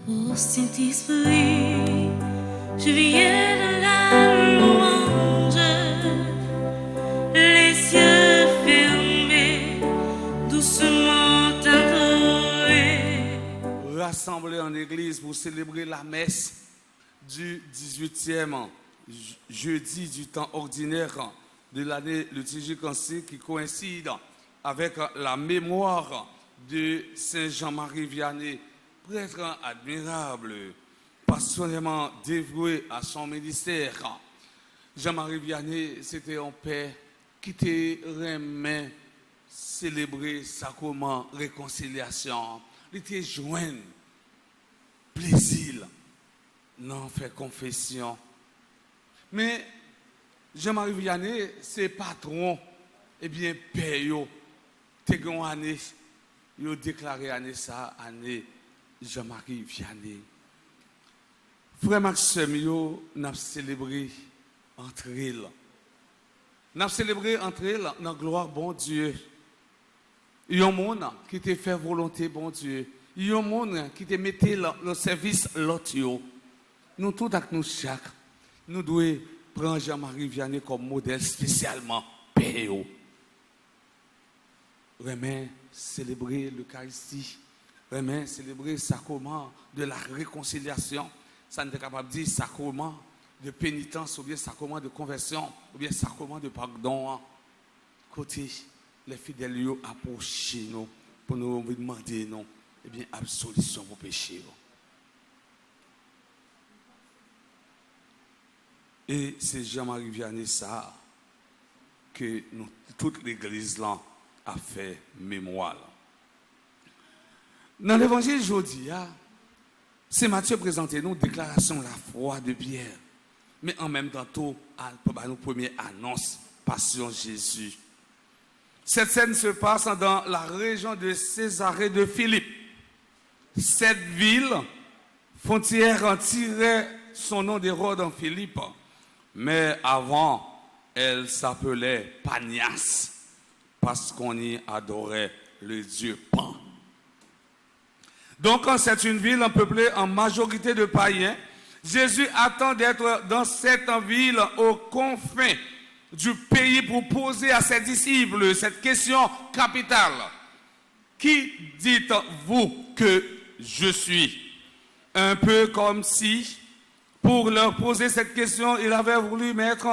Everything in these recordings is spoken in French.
Ô Saint-Esprit, je viens de la louange, les yeux fermés, doucement adorés. Rassemblés en église pour célébrer la messe du 18e jeudi du temps ordinaire de l'année liturgique qui coïncide avec la mémoire de Saint Jean-Marie Vianney, prêtre admirable, passionnément dévoué à son ministère. Jean-Marie Vianney, c'était un père qui était remis célébrer sacrement réconciliation. Il était joint plaisir, non fait confession. Mais Jean-Marie Vianney, c'est patron, eh bien, père, t'es une année, il a déclaré année ça, année Jean-Marie Vianney. Frère Maxime, nous avons célébré entre elles. Nous avons célébré entre elles dans la gloire, bon Dieu. Il y a un monde qui te fait volonté, bon Dieu. Il y a un monde qui te mettait le service l'autre. Nous, tout avec nous, chaque, nous devons prendre Jean-Marie Vianney comme modèle spécialement payé. Vraiment célébrer l'Eucharistie. Vraiment célébrer le sacrement de la réconciliation. Ça n'est pas capable de dire sacrement de pénitence, ou bien sacrement de conversion, ou bien sacrement de pardon. Côté, les fidèles approchent nous pour nous demander non, eh bien, absolution pour péché. Et c'est Jean-Marie Vianney ça que nous, toute l'église là a fait mémoire. Dans l'évangile aujourd'hui, c'est Matthieu présenté nous déclaration de la foi de Pierre. Mais en même temps, tout, nos premières annonces, passion Jésus. Cette scène se passe dans la région de Césarée de Philippe. Cette ville, frontière, tirait son nom d'Hérode en Philippe. Mais avant, elle s'appelait Panias, parce qu'on y adorait le dieu Pan. Donc, quand c'est une ville peuplée en majorité de païens, Jésus attend d'être dans cette ville aux confins du pays pour poser à ses disciples cette question capitale. Qui dites-vous que je suis? Un peu comme si, pour leur poser cette question, il avait voulu mettre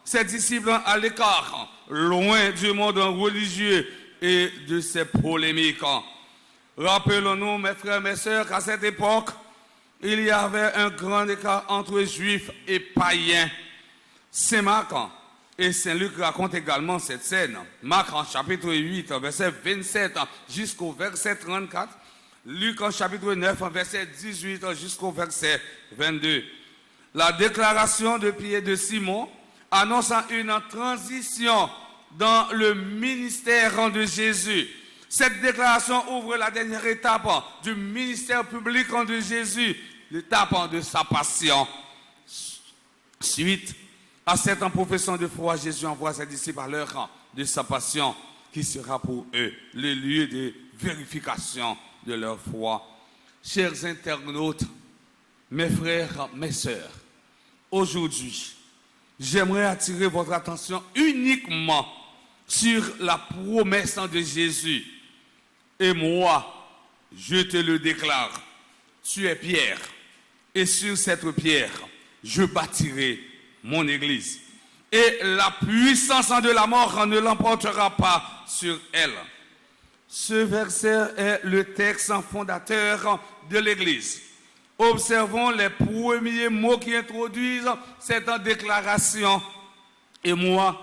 ses disciples à l'écart, loin du monde religieux et de ses polémiques. Rappelons-nous, mes frères, mes sœurs, qu'à cette époque, il y avait un grand écart entre juifs et païens. Saint Marc et Saint Luc racontent également cette scène. Marc en chapitre 8, verset 27 jusqu'au verset 34. Luc en chapitre 9, verset 18 jusqu'au verset 22. La déclaration de Pierre et de Simon annonçant une transition dans le ministère de Jésus. Cette déclaration ouvre la dernière étape du ministère public de Jésus, l'étape de sa passion. Suite à cette profession de foi, Jésus envoie ses disciples à l'heure de sa passion, qui sera pour eux le lieu de vérification de leur foi. Chers internautes, mes frères, mes sœurs, aujourd'hui, j'aimerais attirer votre attention uniquement sur la promesse de Jésus. Et moi, je te le déclare, tu es Pierre, et sur cette pierre, je bâtirai mon église. Et la puissance de la mort ne l'emportera pas sur elle. Ce verset est le texte fondateur de l'église. Observons les premiers mots qui introduisent cette déclaration. Et moi,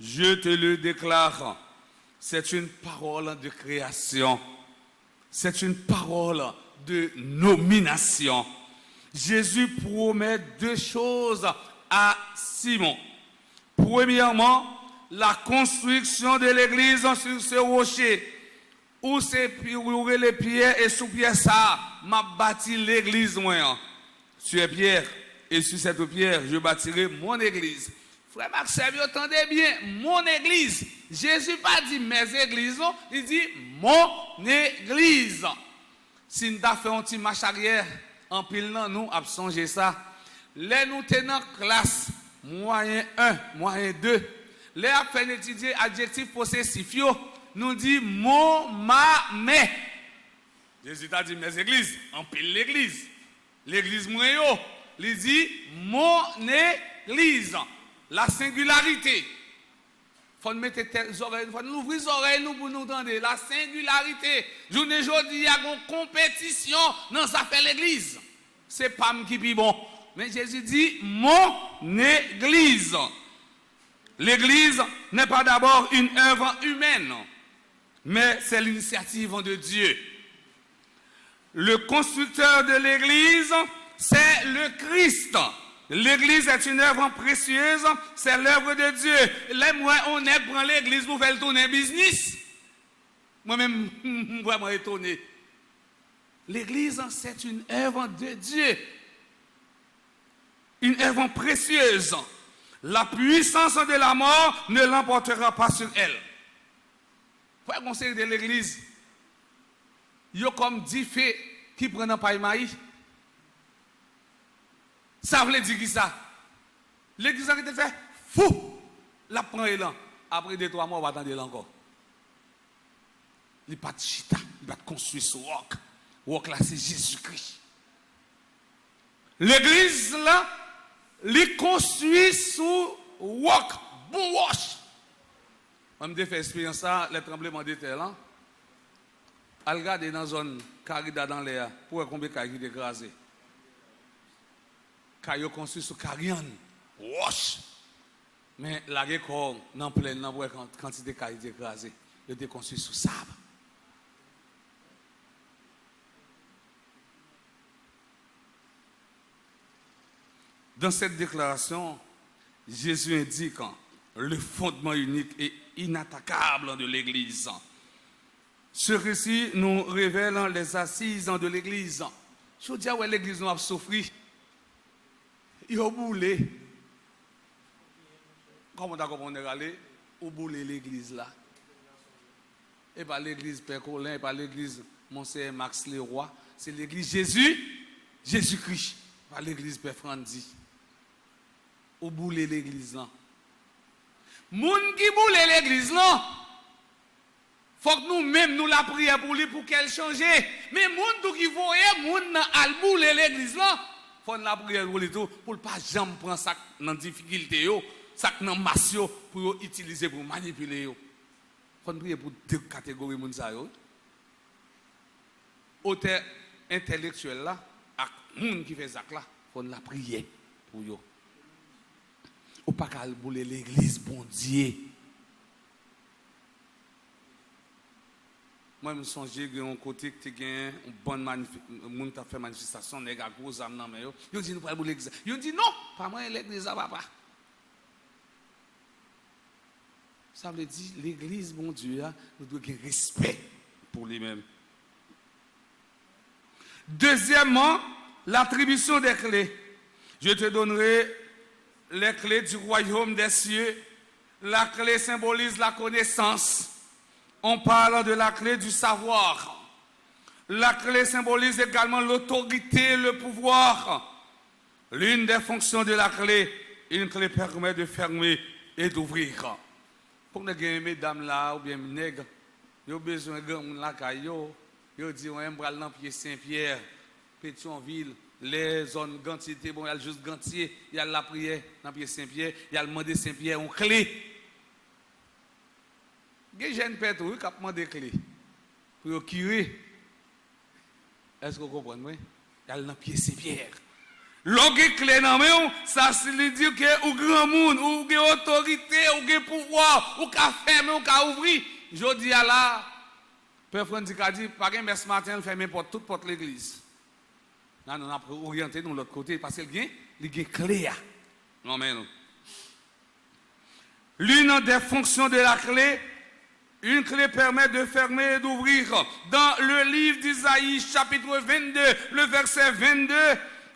je te le déclare. C'est une parole de création. C'est une parole de nomination. Jésus promet deux choses à Simon. Premièrement, la construction de l'église sur ce rocher. Où c'est les pierres et sous pierre ça, m'a bâti l'église moi. Tu es Pierre et sur cette pierre, je bâtirai mon église. Frère Maxime, entendez bien, mon église. Jésus pas dit mes églises, il dit mon église. Si nous avons fait un petit marche arrière, en pile, nous avons songé ça. Les nous tenons classe, moyen 1, moyen 2. Les avons étudier adjectif possessif, nous dit mon, ma, mais. Jésus a dit mes églises, en pile l'église. L'église moyen, il dit mon église. La singularité. Faut nous mettre les oreilles, faut nous ouvrir les oreilles nous pour nous entendre. La singularité. Journée aujourd'hui, il y a une compétition dans ça fait l'église. C'est pas moi qui est bon. Mais Jésus dit mon église. L'église n'est pas d'abord une œuvre humaine, mais c'est l'initiative de Dieu. Le constructeur de l'église, c'est le Christ. L'église est une œuvre précieuse, c'est l'œuvre de Dieu. Les moi, on est prend l'église pour faire tourner business. Moi-même, vraiment étonné. L'église, c'est une œuvre de Dieu. Une œuvre précieuse. La puissance de la mort ne l'emportera pas sur elle. Pour conseiller de l'église, il y a comme 10 faits qui prennent un paille maïs. Ça veut dire qui ça? L'église a été fait fou. La prend élan. Après 2-3 mois, on va attendre encore. Il n'y a pas de chita. Il n'y a pas de construire ce roc. Roc là, c'est Jésus-Christ. L'église là, il construit sous roc. Bon wash. On me fait expérience ça, les tremblements de terre là. Al regarder dans la zone carida dans l'air pour voir combien de cailloux qui écrasé. Cailloux construit sur Carian. Wash. Mais la récolte dans plein dans pour quantité de cailloux écrasé. Il était construit sur sable. Dans cette déclaration, Jésus indique le fondement unique et inattaquable de l'Église. Ce récit nous révèle les assises de l'Église. Je veux dire, l'Église nous a souffert. Il a boulé. Comment on est allé? Au boulé l'Église là. Et pas l'Église Père Colin, et pas l'Église Monseigneur Max Leroy. C'est l'Église Jésus-Christ. Pas l'Église Père Frandy. Au boulé l'église là. Moun qui boule l'église là. Faut que nous-mêmes nous la prions pour lui pour qu'elle change. Mais moun tout qui voyait moun al boule l'église là. Faut la prier pour lui tout pour pas jamais prendre ça dans difficulté yo, ça dans masse yo pour utiliser pour manipuler yo. Faut prier pour deux catégories moun ça yo. Auteur intellectuel là ak moun qui fait ça là, faut la prier pour yo. Ou pas qu'à bouler l'église, bon Dieu. Moi, je me songe que un côté qui a une bonne manifestation, les gars, gros âmes dans mes. Ils disent nous pas bouler l'église. Ils disent non, pas moi l'église, papa. Ça veut dire l'église, bon Dieu, nous devons avoir respect pour lui-même. Deuxièmement, l'attribution des clés. Je te donnerai les clés du royaume des cieux. La clé symbolise la connaissance. On parle de la clé du savoir. La clé symbolise également l'autorité, le pouvoir. L'une des fonctions de la clé, une clé permet de fermer et d'ouvrir. Pour les mesdames là, ou bien les nègres, ils ont besoin de gens là, ils ont dit on aime dans pied Saint-Pierre, Pétionville. Les zones gantier, bon, il y a juste gantier, il y a la prière dans pied Saint-Pierre, il y a le demandé Saint-Pierre en clé. Il y a des jeunes pères qui ont demandé clé pour curer. Est-ce que vous comprenez? Il y a le pied Saint-Pierre. L'autre clé dans main, ça veut dire que ou grand monde, ou avez autorité, ou avez pouvoir, ou qu'a fermer, ou qu'a ouvrir. Je dis à la Père Frandic a dit, pas qu'un ce matin, il ferme toute porte l'église. Là, nous avons orienté de l'autre côté parce qu'il y a une clé. Amen. L'une des fonctions de la clé, une clé permet de fermer et d'ouvrir. Dans le livre d'Isaïe, chapitre 22, le verset 22,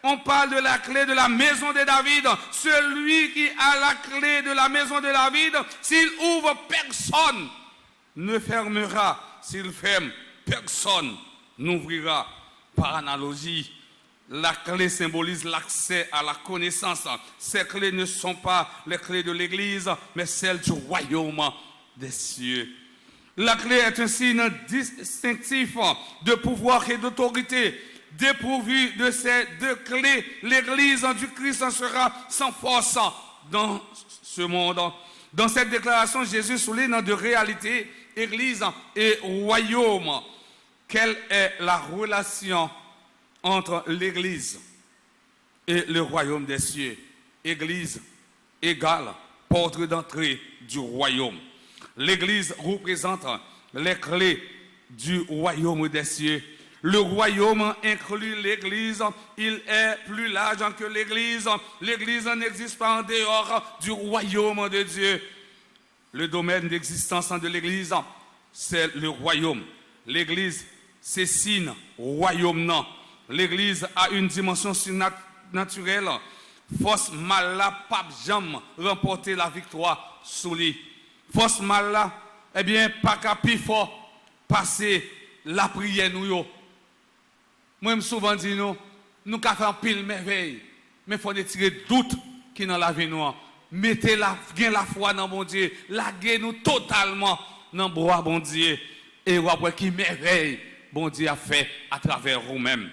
on parle de la clé de la maison de David. Celui qui a la clé de la maison de David, s'il ouvre, personne ne fermera. S'il ferme, personne n'ouvrira. par analogie. La clé symbolise l'accès à la connaissance. Ces clés ne sont pas les clés de l'Église, mais celles du royaume des cieux. La clé est un signe distinctif de pouvoir et d'autorité. Dépourvue de ces deux clés, l'Église du Christ sera sans force dans ce monde. Dans cette déclaration, Jésus souligne deux réalités, Église et royaume. Quelle est la relation entre l'Église et le royaume des cieux? Église égale porte d'entrée du royaume. L'Église représente les clés du royaume des cieux. Le royaume inclut l'Église. Il est plus large que l'Église. L'Église n'existe pas en dehors du royaume de Dieu. Le domaine d'existence de l'Église, c'est le royaume. L'Église, c'est signe royaume non. L'Église a une dimension surnaturelle. Force mal là, pape jamais remporter la victoire sous lui. Force mal là, eh bien, pas qu'à plus fort passer la prière nous yo. Moi, souvent dit nous qu'à faire pile merveille, mais il faut tirer doute qui dans la vie nous. Mettez la foi dans bon Dieu, laguez nous totalement dans bois bon Dieu et après qui merveille bon Dieu a fait à travers vous-même.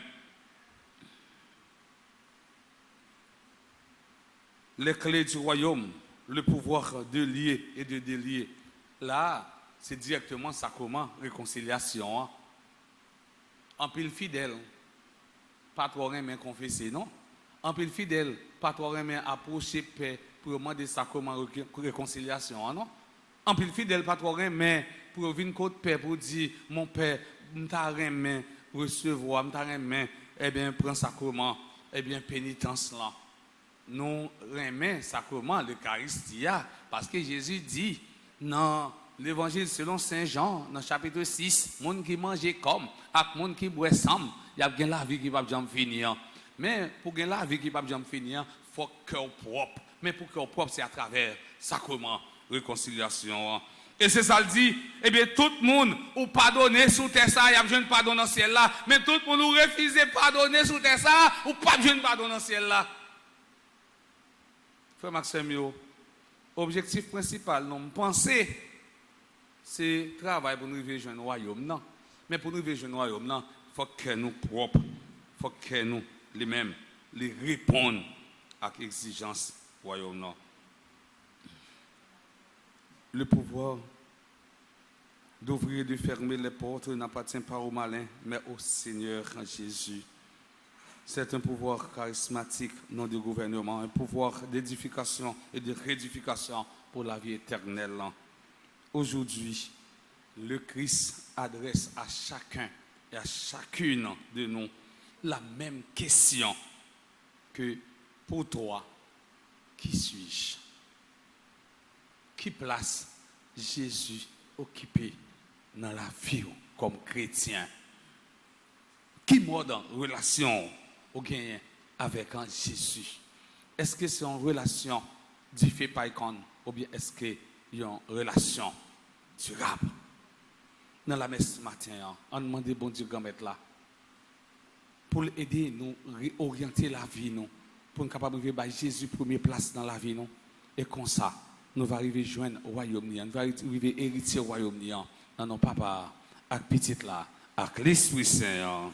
Les clés du royaume, le pouvoir de lier et de délier. Là, c'est directement sacrement, réconciliation. En pile fidèle, pas trop rien confesser, non? En pile fidèle, pas trop rien approcher paix pour demander sacrement réconciliation, non? En pile fidèle, pas trop rien pour venir côté paix pour dire mon père, m'ta rien recevoir, m'ta rien eh bien prendre sacrement, eh bien pénitence là. Nous remet sacrement l'Eucharistie parce que Jésus dit dans l'évangile selon Saint Jean, dans chapitre 6, monde qui mange comme, avec monde qui boit ensemble, il y a bien la vie qui va jamais finir. Mais pour gagner la vie qui va jamais finir, il faut cœur propre. Mais pour cœur propre, c'est à travers sacrement, réconciliation. Et c'est ça le dit, eh bien tout le monde ou pardonner sous terre ça, il y a besoin de pardon dans le ciel là. Mais tout le monde ou refuser pardonner sous terre ça, ou pas besoin de pardon dans le ciel là. Frère Maxime, objectif principal, non, penser, c'est travail pour nous vivre un royaume, non. Mais pour nous vivre un royaume, non, il faut que nous propres, il faut que nous les mêmes, les répondre à l'exigence du royaume, non. Le pouvoir d'ouvrir et de fermer les portes n'appartient pas au malin, mais au Seigneur Jésus. C'est un pouvoir charismatique, non de gouvernement, un pouvoir d'édification et de réédification pour la vie éternelle. Aujourd'hui, le Christ adresse à chacun et à chacune de nous la même question que pour toi, qui suis-je? Qui place Jésus occupé dans la vie comme chrétien? Qui mode en relation au gain avec Jésus? Est-ce que c'est en relation du fait par icône ou bien est-ce qu'il y a une relation durable? Dans la messe ce matin, on demande bon Dieu grand mettre là pour aider nous réorienter la vie nous pour nous capable de vivre Jésus première place dans la vie nous et comme ça nous va arriver joindre au royaume nous va arriver héritier au royaume dans nos papa avec petite là avec l'Esprit Saint.